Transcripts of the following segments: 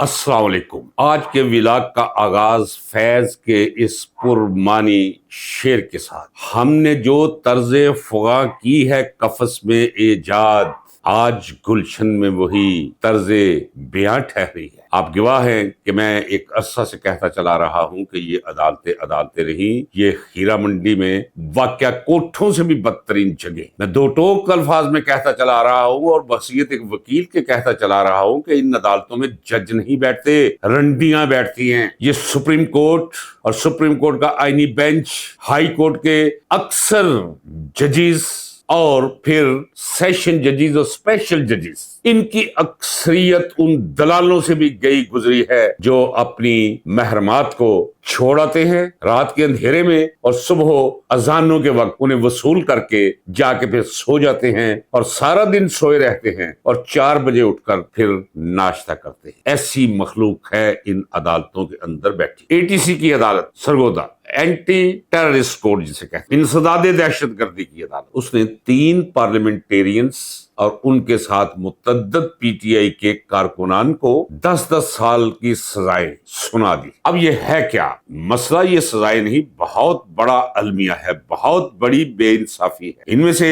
السلام علیکم۔ آج کے ولاگ کا آغاز فیض کے اس پرمانی شعر کے ساتھ۔ ہم نے جو طرز فغاں کی ہے قفس میں ایجاد، آج گلشن میں وہی طرز بیاں ٹھہری ہے۔ آپ گواہ ہیں کہ میں ایک عرصہ سے کہتا چلا رہا ہوں کہ یہ عدالتیں رہی، یہ ہیرا منڈی میں واقع کوٹھوں سے بھی بدترین جگہ۔ میں دو ٹوک الفاظ میں کہتا چلا رہا ہوں اور بحیثیت ایک وکیل کے کہتا چلا رہا ہوں کہ ان عدالتوں میں جج نہیں بیٹھتے، رنڈیاں بیٹھتی ہیں۔ یہ سپریم کورٹ اور سپریم کورٹ کا آئینی بینچ، ہائی کورٹ کے اکثر ججز اور پھر سیشن ججز اور اسپیشل ججز، ان کی اکثریت ان دلالوں سے بھی گئی گزری ہے جو اپنی محرمات کو چھوڑاتے ہیں رات کے اندھیرے میں اور صبح اذانوں کے وقت انہیں وصول کر کے جا کے پھر سو جاتے ہیں اور سارا دن سوئے رہتے ہیں اور 4 بجے اٹھ کر پھر ناشتہ کرتے ہیں۔ ایسی مخلوق ہے ان عدالتوں کے اندر بیٹھی۔ ATC کی عدالت سرگودا، اینٹی ٹیررسٹ کورٹ جسے کہتے ہیں، انسداد دہشت گردی کی عدالت، اس نے 3 پارلیمنٹیرینز اور ان کے ساتھ متعدد PTI کے کارکنان کو 10 سال کی سزائیں سنا دی۔ اب یہ ہے کیا مسئلہ؟ یہ سزائیں نہیں، بہت بڑا المیہ ہے، بہت بڑی بے انصافی ہے۔ ان میں سے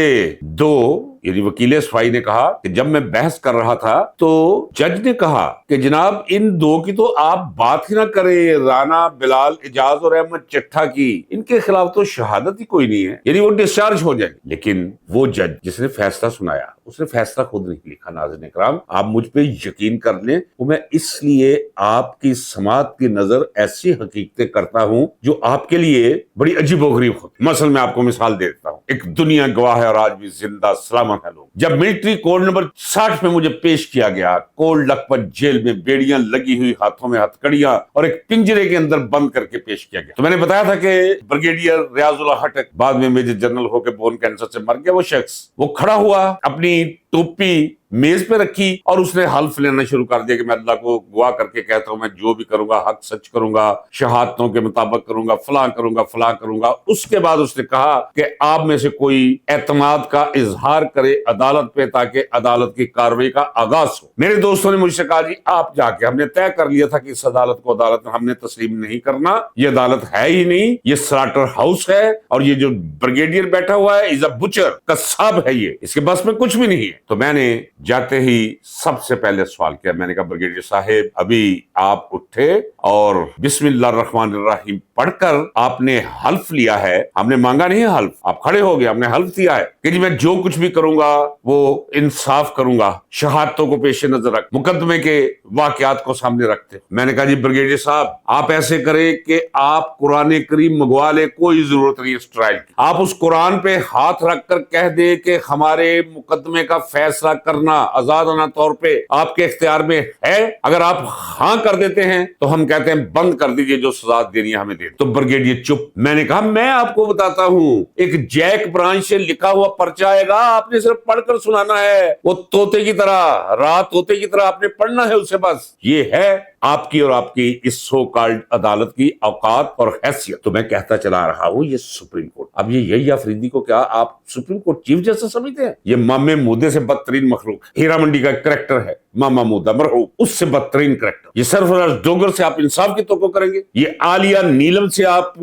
2 یعنی وکیل صفائی نے کہا کہ جب میں بحث کر رہا تھا تو جج نے کہا کہ جناب ان 2 کی تو آپ بات ہی نہ کریں، رانا بلال اعجاز اور احمد چٹھا کی، ان کے خلاف تو شہادت ہی کوئی نہیں ہے، یعنی وہ ڈسچارج ہو جائیں گے۔ لیکن وہ جج جس نے فیصلہ سنایا اس نے فیصلہ خود نہیں لکھا۔ ناظرین اکرام، آپ مجھ پہ یقین کر لیں، وہ میں اس لیے آپ کی سماعت کی نظر ایسی حقیقتیں کرتا ہوں جو آپ کے لیے بڑی عجیب و غریب ہوتی۔ مثلا میں آپ کو مثال دیتا ہوں، ایک دنیا گواہ ہے اور آج بھی زندہ سلامت ہے لوگ۔ جب ملٹری کوڈ نمبر 60 میں مجھے پیش کیا گیا، کولڈ لکھپت جیل میں بیڑیاں لگی ہوئی، ہاتھوں میں ہتھکڑیاں اور ایک پنجرے کے اندر بند کر کے پیش کیا گیا، تو میں نے بتایا تھا کہ بریگیڈیئر ریاض اللہ ہٹک بعد میں میجر جنرل ہو کے بون کینسر سے مر گیا۔ وہ شخص وہ کھڑا ہوا، اپنی ٹوپی میز پہ رکھی اور اس نے حلف لینا شروع کر دیا کہ میں اللہ کو گواہ کر کے کہتا ہوں میں جو بھی کروں گا حق سچ کروں گا، شہادتوں کے مطابق کروں گا، فلاں کروں گا فلاں کروں گا۔ اس کے بعد اس نے کہا کہ آپ میں سے کوئی اعتماد کا اظہار کرے عدالت پہ تاکہ عدالت کی کارروائی کا آغاز ہو۔ میرے دوستوں نے مجھ سے کہا جی آپ جا کے، ہم نے طے کر لیا تھا کہ اس عدالت کو عدالت ہم نے تسلیم نہیں کرنا، یہ عدالت ہے ہی نہیں، یہ سلاٹر ہاؤس ہے، اور یہ جو بریگیڈیئر بیٹھا ہوا ہے از اے بچر، قصاب ہے، یہ اس کے بس میں کچھ بھی نہیں ہے۔ تو میں نے جاتے ہی سب سے پہلے سوال کیا، میں نے کہا بریگیڈیئر صاحب ابھی آپ اٹھے اور بسم اللہ الرحمن الرحیم پڑھ کر آپ نے حلف لیا ہے، ہم نے مانگا نہیں ہے حلف، آپ کھڑے ہو گئے، ہم نے حلف دیا ہے کہ جی میں جو کچھ بھی کروں گا وہ انصاف کروں گا، شہادتوں کو پیش نظر رکھ، مقدمے کے واقعات کو سامنے رکھتے۔ میں نے کہا جی بریگیڈیئر صاحب آپ ایسے کریں کہ آپ قرآن کریم منگوا لے، کوئی ضرورت نہیں اس ٹرائل کی، آپ اس قرآن پہ ہاتھ رکھ کر کہہ دے کہ ہمارے مقدمے کا فیصلہ کرنا آزادانہ طور پہ آپ کے اختیار میں ہے، اگر آپ ہاں کر دیتے ہیں تو ہم کہتے ہیں بند کر دیجئے، جو سزا دینی ہے ہمیں دے۔ تو بریگیڈیئر چپ۔ میں نے کہا میں آپ کو بتاتا ہوں، ایک جیک برانچ سے لکھا ہوا پرچہ آئے گا، آپ نے صرف پڑھ کر سنانا ہے، وہ طوطے کی طرح، رات طوطے کی طرح آپ نے پڑھنا ہے اسے، بس یہ ہے آپ کی اور آپ کی اس سو کالڈ عدالت کی اوقات اور حیثیت۔ تو میں کہتا چلا رہا ہوں یہ سپریم کورٹ، اب یہ یہی آفریدی کو کیا آپ سپریم کورٹ چیف جسٹس سمجھتے ہیں؟ یہ مامے مودے سے بدترین مخلوق، ہیرا منڈی کا کریکٹر ہے ماما مودہ مرحوم، اس سے بدترین کریکٹر۔ یہ سرفراز ڈوگر سے آپ انصاف کی توقع کریں گے؟ یہ عالیہ نیلم سے آپ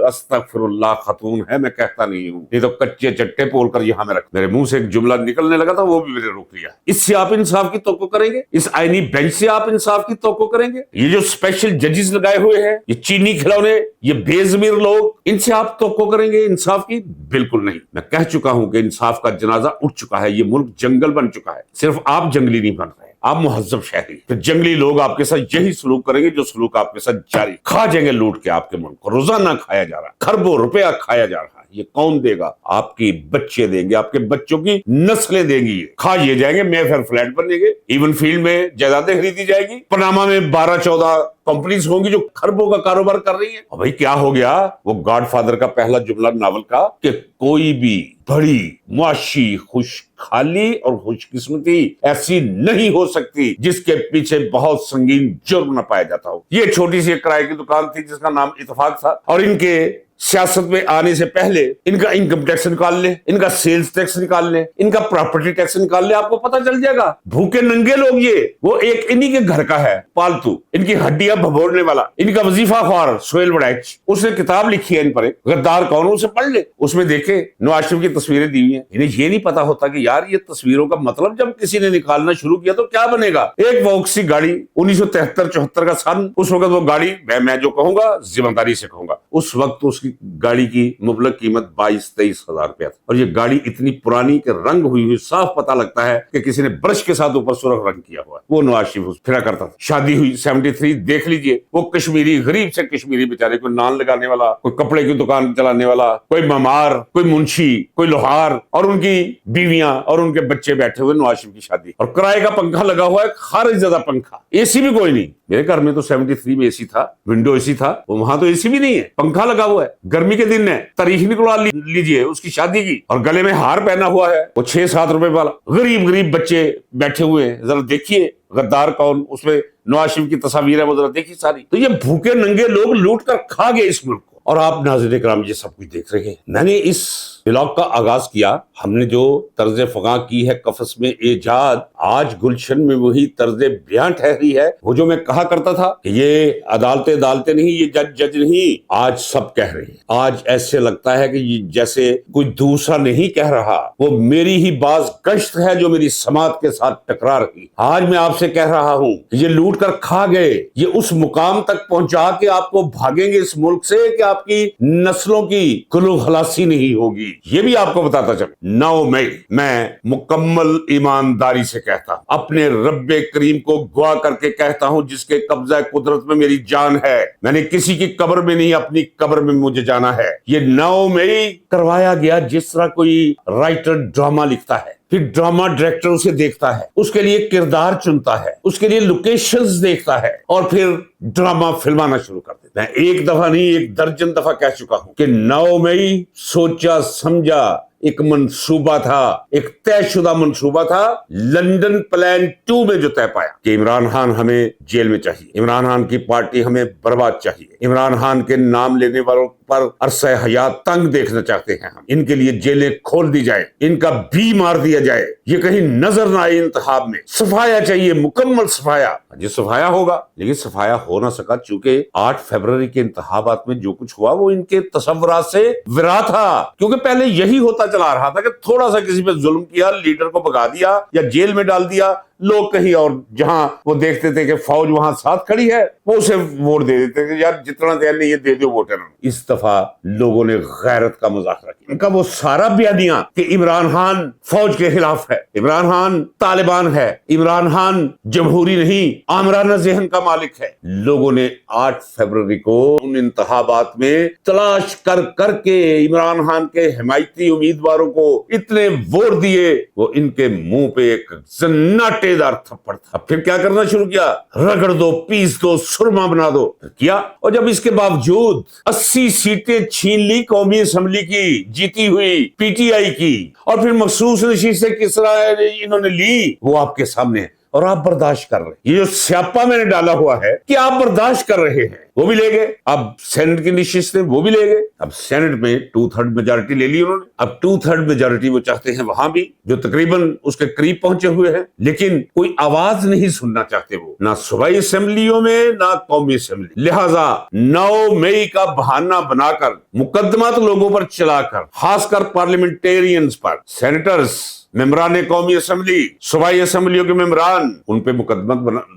استغفر اللہ خاتون ہے، میں کہتا نہیں ہوں، نہیں تو کچے چٹے پول کر یہاں میں رکھ، میرے منہ سے ایک جملہ نکلنے لگا تھا وہ بھی میرے روک لیا۔ اس سے آپ انصاف کی توقع کریں گے؟ اس آئینی بینچ سے آپ انصاف کی توقع کریں گے؟ یہ جو اسپیشل ججز لگائے ہوئے ہیں، یہ چینی کھلونے، یہ بے ضمیر لوگ، ان سے آپ توقع کریں گے انصاف کی؟ بالکل نہیں۔ میں کہہ چکا ہوں کہ انصاف کا جنازہ اٹھ چکا ہے، یہ ملک جنگل بن چکا ہے، صرف آپ جنگلی نہیں بن رہے، آپ مہذب شہری، پھر جنگلی لوگ آپ کے ساتھ یہی سلوک کریں گے جو سلوک آپ کے ساتھ جاری، کھا جائیں گے لوٹ کے آپ کے ملک کو، روزانہ کھایا جا رہا ہے، خربوں روپیہ کھایا جا رہا ہے، یہ کون دے گا؟ آپ کی بچے دیں گے، آپ کے بچوں کی نسلیں دیں گی، یہ کھا یہ جائیں گے، مے فیئر فلیٹ بنیں گے، ایون فیلڈ میں جائیدادیں خریدی جائے گی، پناما میں 12-14 کمپنیز ہوں گی جو خربوں کا کاروبار کر رہی ہیں۔ اور بھائی کیا ہو گیا وہ گاڈ فادر کا پہلا جملہ ناول کا کہ کوئی بھی بڑی معاشی خوشحالی اور خوش قسمتی ایسی نہیں ہو سکتی جس کے پیچھے بہت سنگین جرم نہ پایا جاتا ہو۔ یہ چھوٹی سی ایک کرائے کی دکان تھی جس کا نام اتفاق تھا، اور ان کے सियासत में आने से पहले इनका इनकम टैक्स निकाल ले, इनका सेल्स टैक्स निकाल ले, इनका प्रॉपर्टी टैक्स निकाल ले, आपको पता चल जाएगा। भूखे नंगे लोग ये, वो एक इन्हीं के घर का है पालतू, इनकी हड्डियां भभोड़ने वाला, इनका वजीफा ख्वार सोहेल बड़ैच, उसने किताब लिखी है इन पर, गद्दार कौन, उसे पढ़ ले, उसमें देखे नवाज शरीफ की तस्वीरें दी हुई हैं। इन्हें ये नहीं पता होता कि यार ये तस्वीरों का मतलब जब किसी ने निकालना शुरू किया तो क्या बनेगा। एक वॉक्सी गाड़ी 1973-74 का सन, उस वक्त वो गाड़ी मैं जो कहूंगा जिम्मेदारी से कहूंगा, उस वक्त उसकी गाड़ी की मुबलक कीमत 22-23 हजार रुपया था। और ये गाड़ी इतनी पुरानी कि रंग हुई साफ पता लगता है कि किसी ने ब्रश के साथ ऊपर सुर्ख रंग किया हुआ है। वो नवाज शरीफ फिरा करता था। शादी हुई 73, देख लीजिए, वो कश्मीरी, गरीब से कश्मीरी बेचारे, कोई नान लगाने वाला, कोई कपड़े की दुकान चलाने वाला, कोई ममार, कोई मुंशी, कोई लोहार, और उनकी बीवियां और उनके बच्चे बैठे हुए, नवाज शरीफ की शादी। और किराए का पंखा लगा हुआ है, खारिज ज्यादा पंखा, एसी भी कोई नहीं। मेरे घर में तो 73 में एसी था, विंडो एसी था, वहां तो एसी भी नहीं है, पंखा लगा हुआ है। गर्मी के दिन है, तारीख निकलवा लीजिए उसकी शादी की, और गले में हार पहना हुआ है वो 6-7 रुपए वाला। गरीब गरीब बच्चे बैठे हुए हैं, जरा देखिए गद्दार कौन, उसमें नवाज शरीफ की तस्वीर है, वो जरा देखिए सारी। तो ये भूखे नंगे लोग लूट कर खा गए इस मुल्क को, और आप नाज़रीन इकराम ये सब कुछ देख रहे हैं। मैंने इस व्लॉग का आगाज किया, हमने जो तर्ज फगा की है कफस में एजाद, आज गुलशन में वही तर्ज बयान ठहरी है। वो जो मैं कहा करता था कि ये अदालतें नहीं, ये जज नहीं, आज सब कह रहे हैं। आज ऐसे लगता है कि ये जैसे कोई दूसरा नहीं कह रहा, वो मेरी ही बाज गश्त है जो मेरी समात के साथ टकरा रही। आज मैं आपसे कह रहा हूं कि ये लूट कर खा गए, ये उस मुकाम तक पहुंचा के आपको भागेंगे इस मुल्क से कि आपकी नस्लों की कुल्लू खलासी नहीं होगी। ये भी आपको बताता चलूं, 9 मई मैं मुकम्मल ईमानदारी से कहता हूं, अपने रब्बे करीम को गवाह करके कहता हूं, जिसके कब्जा कुदरत में मेरी जान है, मैंने किसी की कब्र में नहीं, अपनी कब्र में मुझे जाना है। ये 9 मई करवाया गया जिस तरह कोई राइटर ड्रामा लिखता है, फिर ड्रामा डायरेक्टर उसे देखता है, उसके लिए किरदार चुनता है, उसके लिए लोकेशंस देखता है, और फिर ड्रामा फिल्माना शुरू कर देता है। मैं एक दफा नहीं, एक दर्जन दफा कह चुका हूं कि 9 मई सोचा समझा एक मंसूबा था, एक तयशुदा मंसूबा था। लंदन प्लान 2 में जो तय पाया कि इमरान खान हमें जेल में चाहिए, इमरान खान की पार्टी हमें बर्बाद चाहिए, इमरान खान के नाम लेने वालों पर अरसे हयात तंग देखना चाहते हैं हम, इनके लिए जेलें खोल दी जाए, इनका भी मार दिया जाए, ये कहीं नजर ना आए इंतखाब में, सफाया चाहिए, मुकम्मल सफाया। ये सफाया होगा, लेकिन सफाया हो ना सका चूंकि 8 फरवरी के इंतखाबात में जो कुछ हुआ वो इनके तसव्वुरात से विरा था। क्योंकि पहले यही होता चला रहा था कि थोड़ा सा किसी पे जुल्म किया, लीडर को भगा दिया या जेल में डाल दिया, लोग कहीं और, जहां वो देखते थे कि फौज वहां साथ खड़ी है, वो उसे वोट दे देते थे, यार जितना देर ये दे दो वोट। इस दफा लोगों ने गैरत का मुजाहरा किया। इनका वो सारा बयानिया कि इमरान खान फौज के खिलाफ है, इमरान खान तालिबान है, इमरान खान जमहूरी नहीं आमराना जहन का मालिक है, लोगों ने 8 फरवरी को उन इंतखाबात में तलाश कर करके इमरान खान के हिमायती उम्मीदवारों को इतने वोट दिए, वो इनके मुंह पे एक जन्नाटेदार थप्पड़ था। फिर क्या करना शुरू किया, रगड़ दो, पीस दो, सुरमा बना दो, किया। और जब इसके बावजूद 80 सीटें छीन ली कौमी असेंबली की, जीती हुई पीटीआई की, और फिर मखसूस नशीसें किस तरह इन्होंने ली, वो आपके सामने है, और आप बर्दाश्त कर रहे हैं। ये जो स्यापा मैंने डाला हुआ है कि आप बर्दाश्त कर रहे हैं, वो भी ले गए। अब सेनेट की नशिस्तें वो भी ले गए। अब सेनेट में 2/3 मेजोरिटी ले ली उन्होंने। अब 2/3 मेजोरिटी वो चाहते हैं वहां भी, जो तकरीबन उसके करीब पहुंचे हुए हैं, लेकिन कोई आवाज नहीं सुनना चाहते वो, ना सूबाई असेंबलियों में ना कौमी असेंबली। लिहाजा 9 मई का बहाना बनाकर मुकदमात लोगों पर चलाकर, खासकर पार्लियामेंटेरियंस पर, सेनेटर्स, मेंबरान कौमी असेंबली, सूबाई असेंबलियों के मेंबरान, उन पे मुकदमा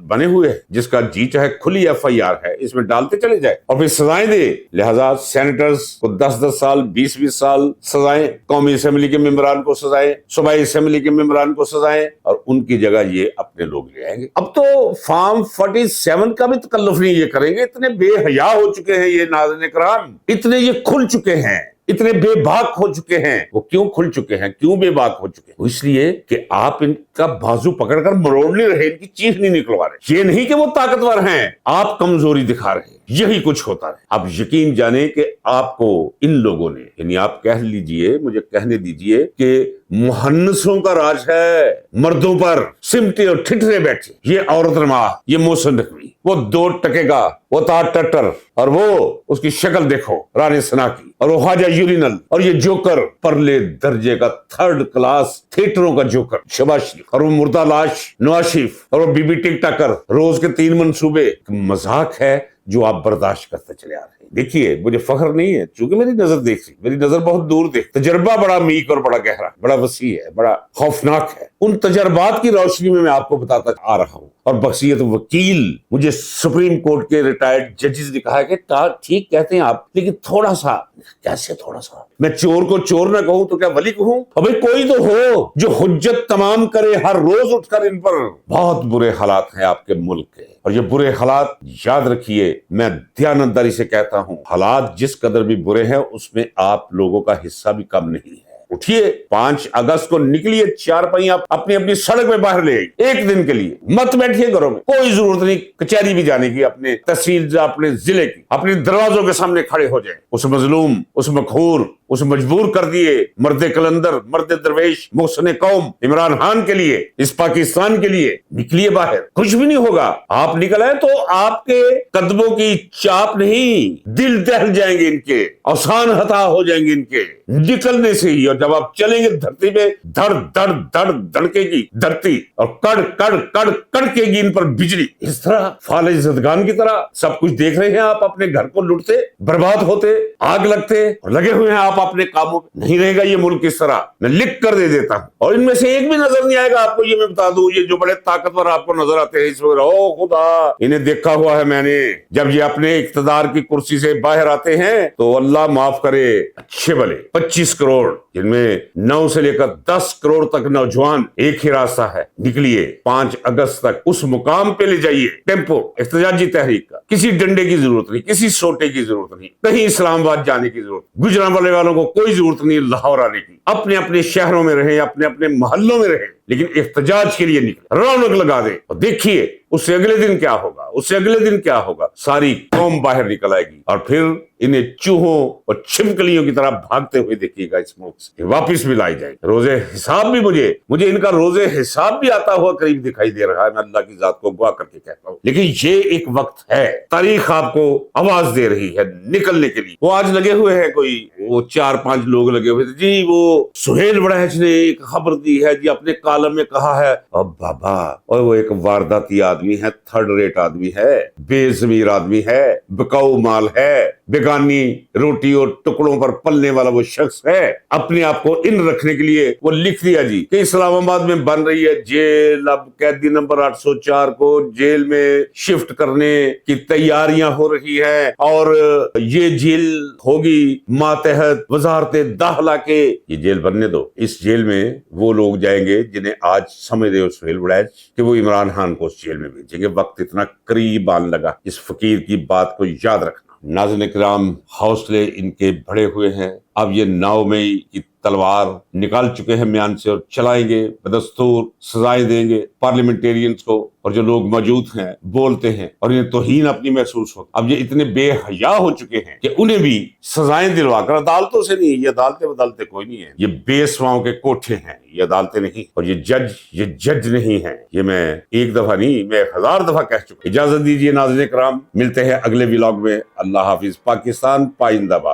बने हुए हैं, जिसका जी चाहे खुली FIR है, इसमें डालते चले जाए और फिर सजाएं दे। लिहाजा सेनेटर्स को 10-10 साल, 20-20 साल सजाएं, कौमी असेंबली के मेंबरान को सजाएं, सूबाई असेंबली के मेंबरान को सजाएं, और उनकी जगह ये अपने लोग ले आएंगे। अब तो फॉर्म 47 का भी तकल्लुफ नहीं ये करेंगे, इतने बेहया हो चुके हैं ये नाज़रीन इकराम, इतने ये खुल चुके हैं, इतने बेबाक हो चुके हैं। वो क्यों खुल चुके हैं, क्यों बेबाक हो चुके हैं? इसलिए कि आप इन इनका बाजू पकड़कर मरोड़ नहीं रहे, इनकी चीख नहीं निकलवा रहे। ये नहीं कि वो ताकतवर हैं, आप कमजोरी दिखा रहे हैं, यही कुछ होता है। अब यकीन जाने कि आपको इन लोगों ने, यानी आप कह लीजिए, मुझे कहने दीजिए कि मुहन्नसों का राज है मर्दों पर, सिमटे और ठिठरे बैठे। ये औरत रमा, ये मोहसिन नकवी, वो 2 टके का, वो तार टट्टर, और वो उसकी शक्ल देखो रानी सना की, और वो ख्वाजा यूरिनल, और ये जोकर परले दर्जे का 3rd क्लास थिएटरों का जोकर शबाशी, और वो मुर्दा लाश नवाज शरीफ, और वो बीबी टिक टाकर, रोज के 3 मंसूबे। मजाक है जो आप बर्दाश्त करते चले आ रहे हैं। देखिए, मुझे फख्र नहीं है, क्योंकि मेरी नजर देखती, मेरी नजर बहुत दूर देखती, तजर्बा बड़ा मीक और बड़ा गहरा, बड़ा वसी है, बड़ा खौफनाक है। उन तजर्बात की रोशनी में मैं आपको बताता आ रहा हूँ। और बखशियत वकील, मुझे सुप्रीम कोर्ट के रिटायर्ड जजेस ने कहा है कि ठीक कहते हैं आप, लेकिन थोड़ा सा, कैसे थोड़ा सा? मैं चोर को चोर ना कहूं तो क्या वली कहूं? अबे कोई तो हो जो हुज्जत तमाम करे हर रोज उठकर इन पर। बहुत बुरे हालात हैं आपके मुल्क के, और ये बुरे हालात याद रखिए, मैं दयानतदारी से कहता हूं, हालात जिस कदर भी बुरे हैं उसमें आप लोगों का हिस्सा भी कम नहीं है। उठिए, 5 अगस्त को निकलिए, 4 पहिया अपनी अपनी सड़क पे बाहर ले आइए, एक दिन के लिए। मत बैठिए घरों में, कोई जरूरत नहीं कचहरी भी जाने की, अपने तहसील, अपने जिले की, अपने दरवाजों के सामने खड़े हो जाए। उस मजलूम, उस मखूर, उसे मजबूर कर दिए मर्द कलंदर, मर्द दरवेश, मोहसिन कौम इमरान खान के लिए, इस पाकिस्तान के लिए निकलिए बाहर। कुछ भी नहीं होगा, आप निकल आए तो आपके कदमों की चाप नहीं, दिल दहल जाएंगे इनके, आसान हता हो जाएंगे इनके निकलने से ही। और जब आप चलेंगे धरती पे, धड़ धड़ धड़ धड़केगी धरती, और कड़ कड़ कड़ कड़केगी इन पर बिजली। इस तरह फाले ज़दगान की तरह सब कुछ देख रहे हैं आप, अपने घर को लुटते, बर्बाद होते, आग लगते, और लगे हुए हैं आप अपने कामों में। नहीं रहेगा ये मुल्क इस तरह, मैं लिख कर दे देता हूं। और इनमें से एक भी नजर नहीं आएगा आपको, ये मैं बता दूं। ये जो बड़े ताकतवर आपको नजर आते हैं इस वक्त, ओ खुदा, इन्हें देखा हुआ है मैंने। जब ये अपने इख्तिदार की कुर्सी से बाहर आते हैं तो अल्लाह माफ करे, अच्छे भले 25 करोड़, जिनमें 9 से लेकर 10 करोड़ तक नौजवान, एक ही रास्ता है, निकलिए 5 अगस्त तक उस मुकाम पे ले जाइए टेम्पो एहतजाजी तहरीक का। किसी डंडे की जरूरत नहीं, किसी सोटे की जरूरत नहीं, कहीं इस्लामाबाद जाने की जरूरत, गुजरांवाले वालों को कोई जरूरत नहीं लाहौर आने की। अपने अपने शहरों में रहे, अपने अपने मोहल्लों में रहे, लेकिन एहतजाज के लिए निकले, रौनक लगा दे। और देखिए उससे अगले दिन क्या होगा, उससे अगले दिन क्या होगा, सारी कौम बाहर निकल आएगी, और फिर इन्हें चूहों और छिपकलियों की तरह भागते हुए देखिएगा इस मुल्क से, वापिस भी लाई जाएंगे। रोजे हिसाब भी मुझे इनका रोजे हिसाब भी आता हुआ करीब दिखाई दे रहा है, मैं अल्लाह की जात को गवाह करके कहता हूँ। लेकिन ये एक वक्त है, तारीख आपको आवाज दे रही है निकलने के लिए। वो आज लगे हुए हैं, कोई वो 4-5 लोग लगे हुए थे जी, वो सुहेल बड़ैच ने एक खबर दी है जी, अपने कॉलम में कहा है। अब बाबा, और वो एक वारदाती आदमी है, 3rd रेट आदमी है, बेज़मीर आदमी है, बिकाऊ माल है, बेगानी रोटी और टुकड़ों पर पलने वाला वो शख्स है। अपने आप को इन रखने के लिए वो लिख दिया जी कि इस्लामाबाद में बन रही है जेल, अब कैदी नंबर 804 को जेल में शिफ्ट करने की तैयारियां हो रही है, और ये जेल होगी मातहत वजारते दाखिला के। ये जेल बनने दो, इस जेल में वो लोग जाएंगे जिन्हें आज समझ रहे हो सुहेल बड़ैच कि वो इमरान खान को उस जेल में भेजेंगे। वक्त इतना करीब आने लगा, इस फकीर की बात को याद रखना। नाज़रीन किराम, हौसले इनके बढ़े हुए हैं। अब ये 9 मई की तलवार निकाल चुके हैं म्यान से, और चलाएंगे, बदस्तूर सजाएं देंगे पार्लियामेंटेरियंस को, और जो लोग मौजूद हैं बोलते हैं और इन्हें तौहीन अपनी महसूस हो। अब ये इतने बेहया हो चुके हैं कि उन्हें भी सजाएं दिलवाकर, अदालतों से नहीं, ये अदालतें बदलते कोई नहीं है, ये बेसवाओं के कोठे हैं, ये अदालतें नहीं, और ये जज नहीं है। ये मैं एक दफा नहीं, मैं 1000 दफा कह चुका। इजाजत दीजिए नाज़रीन किराम, मिलते हैं अगले व्लॉग में। अल्लाह हाफिज। पाकिस्तान पाइंदाबाद।